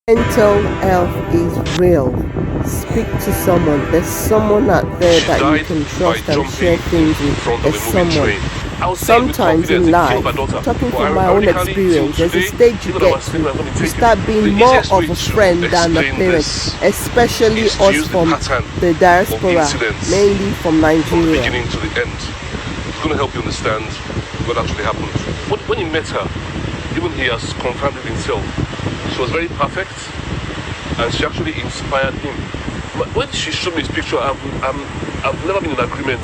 Mental health is real. Speak to someone. There's someone out there that you can trust and share things with. There's someone. Sometimes in life, talking from my own experience, there's a stage you get to, you start being more of a friend than a parent, especially us from the diaspora, mainly from Nigeria. Beginning to the end. It's going to help you understand what actually happened. When he met her, even he has confirmed it himself. She was very perfect, and she actually inspired him. When she showed me his picture, I've never been in agreement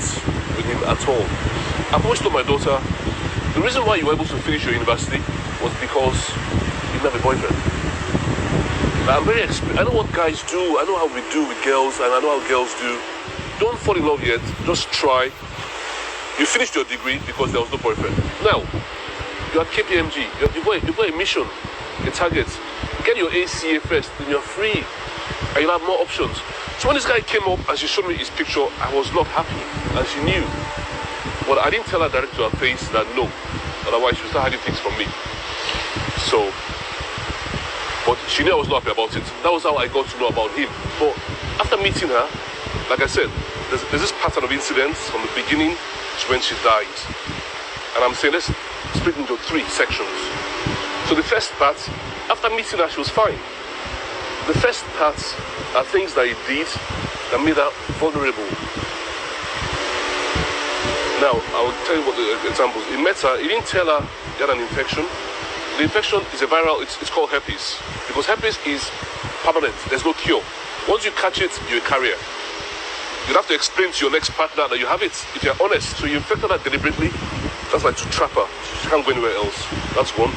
with him at all. I've always told my daughter, the reason why you were able to finish your university was because you didn't have a boyfriend. I know what guys do, I know how we do with girls, and I know how girls do. Don't fall in love yet, just try. You finished your degree because there was no boyfriend. Now, you're at KPMG, you've got a mission, a target. Get your ACA first, then you're free, and you'll have more options. So when this guy came up and she showed me his picture, I was not happy, and she knew. But I didn't tell her directly to her face that no, otherwise she would start hiding things from me. So, but she knew I was not happy about it. That was how I got to know about him. But after meeting her, like I said, there's this pattern of incidents from the beginning to when she died. And I'm saying let's split into 3 sections. So the first part, after meeting her, she was fine. The first part are things that he did that made her vulnerable. Now, I will tell you what the examples. He met her, he didn't tell her he had an infection. The infection is a viral, it's called herpes. Because herpes is permanent, there's no cure. Once you catch it, you're a carrier. You'd have to explain to your next partner that you have it, if you're honest. So you infected her deliberately, that's like to trap her. She can't go anywhere else. That's one.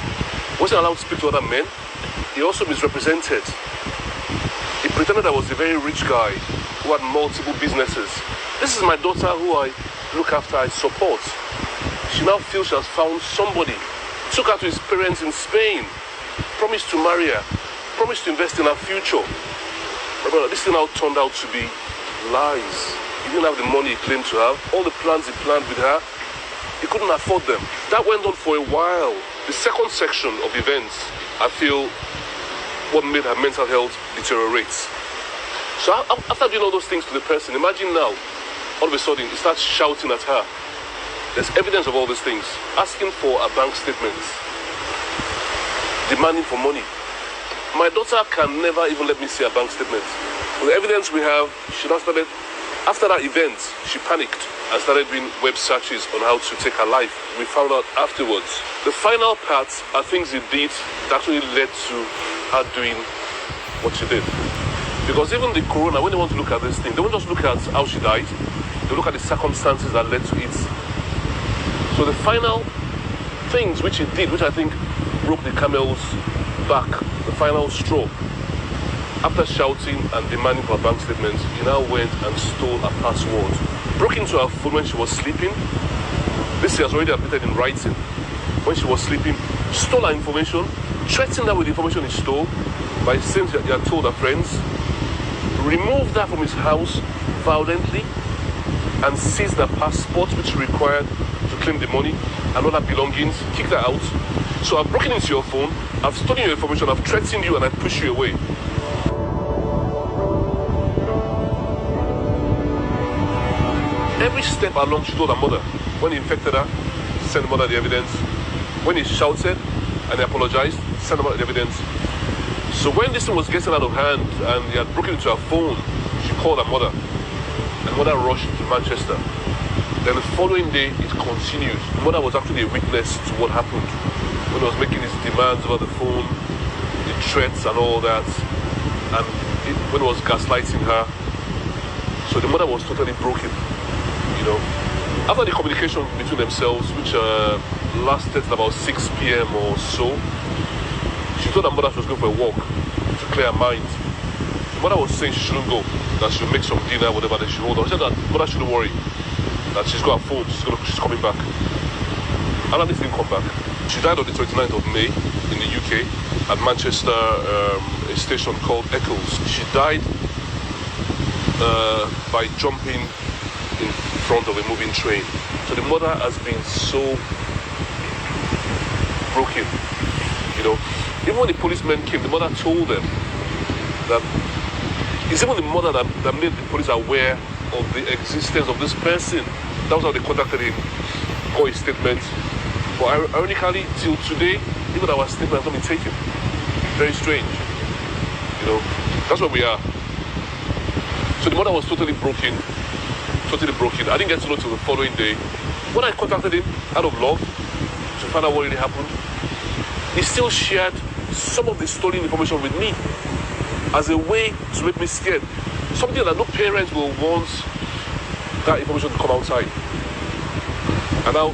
Wasn't allowed to speak to other men. He also misrepresented. He pretended I was a very rich guy who had multiple businesses. This is my daughter who I look after, I support. She now feels she has found somebody. Took her to his parents in Spain. Promised to marry her. Promised to invest in her future. My brother, this thing now turned out to be lies. He didn't have the money he claimed to have. All the plans he planned with her, he couldn't afford them. That went on for a while. The second section of events, I feel, what made her mental health deteriorate. So after doing all those things to the person, imagine now, all of a sudden, he starts shouting at her. There's evidence of all these things. Asking for a bank statement. Demanding for money. My daughter can never even let me see a bank statement. With the evidence we have, she now started, after that event, she panicked and started doing web searches on how to take her life. We found out afterwards. The final part are things he did that actually led to her doing what she did. Because even the corona, when they want to look at this thing, they won't just look at how she died, they look at the circumstances that led to it. So the final things which he did, which I think broke the camel's back, the final straw, after shouting and demanding for a bank statement, he now went and stole a password. Broke into her phone when she was sleeping. This he has already admitted in writing. When she was sleeping, stole her information, threatened her with the information he stole by saying that he had told her friends, removed her from his house violently, and seized her passport, which required to claim the money and other belongings, kicked her out. So I've broken into your phone, I've stolen your information, I've threatened you, and I pushed you away. Every step along, she told her mother. When he infected her, sent the mother the evidence. When he shouted and he apologized, sent the mother the evidence. So when this thing was getting out of hand and he had broken into her phone, she called her mother. And mother rushed to Manchester. Then the following day, it continued. The mother was actually a witness to what happened. When he was making his demands over the phone, the threats and all that. And when he was gaslighting her. So the mother was totally broken. After the communication between themselves, which lasted about 6 p.m. or so, she told her mother she was going for a walk to clear her mind. The mother was saying she shouldn't go, that she would make some dinner, whatever, that she hold on. She said that mother shouldn't worry, that she's got her phone, she's coming back. Alanis didn't come back. She died on the 29th of May in the UK at Manchester, a station called Eccles. She died by jumping in front of a moving train. So the mother has been so broken. Even when the policemen came, the mother told them that it's even the mother that made the police aware of the existence of this person. That was how they contacted him, got his statement. But ironically, till today, even our statement has not been taken. Very strange. You know, that's where we are. So the mother was totally broken. I didn't get to know till the following day. When I contacted him out of love to find out what really happened, he still shared some of the stolen information with me as a way to make me scared. Something that no parents will want that information to come outside. And now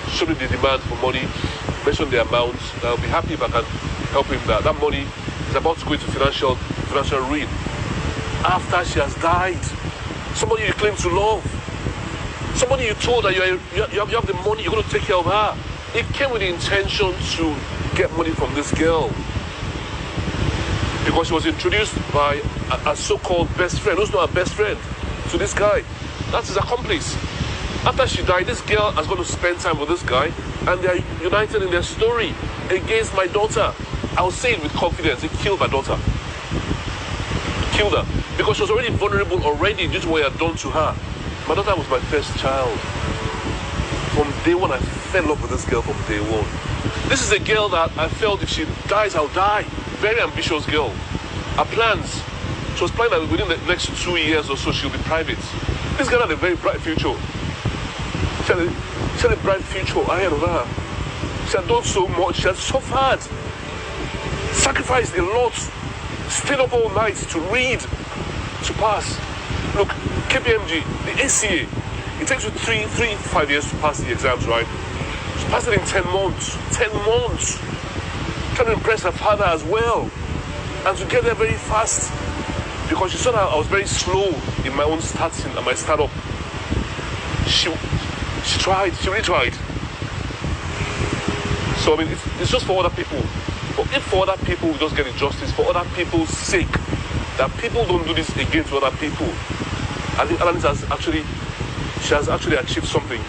show me the demand for money, mention the amount, and I'll be happy if I can help him. That money is about to go into financial ruin. After she has died, somebody you claim to love, somebody you told that you have the money, you're going to take care of her. It came with the intention to get money from this girl because she was introduced by a so-called best friend, who's not a best friend, to this guy. That's his accomplice. After she died, this girl has got to spend time with this guy, and they are united in their story against my daughter. I'll say it with confidence, he killed my daughter. Killed her. Because she was already vulnerable already due to what he had done to her. My daughter was my first child. From day one, I fell in love with this girl from day one. This is a girl that I felt if she dies, I'll die. Very ambitious girl. Her plans, she was planning that within the next 2 years or so, she'll be private. This girl had a very bright future. She had a bright future ahead of her. She had done so much, she had suffered, sacrificed a lot, stayed up all night to read, to pass. Look, KPMG, the ACA, it takes you 5 years to pass the exams, right? She passed it in 10 months. 10 months! Trying to impress her father as well. And to get there very fast. Because she saw that I was very slow in my own starting and my startup. She tried, she really tried. So I mean, it's just for other people. But if for other people we just get injustice, for other people's sake, that people don't do this again to other people, I think Alanis has actually achieved something.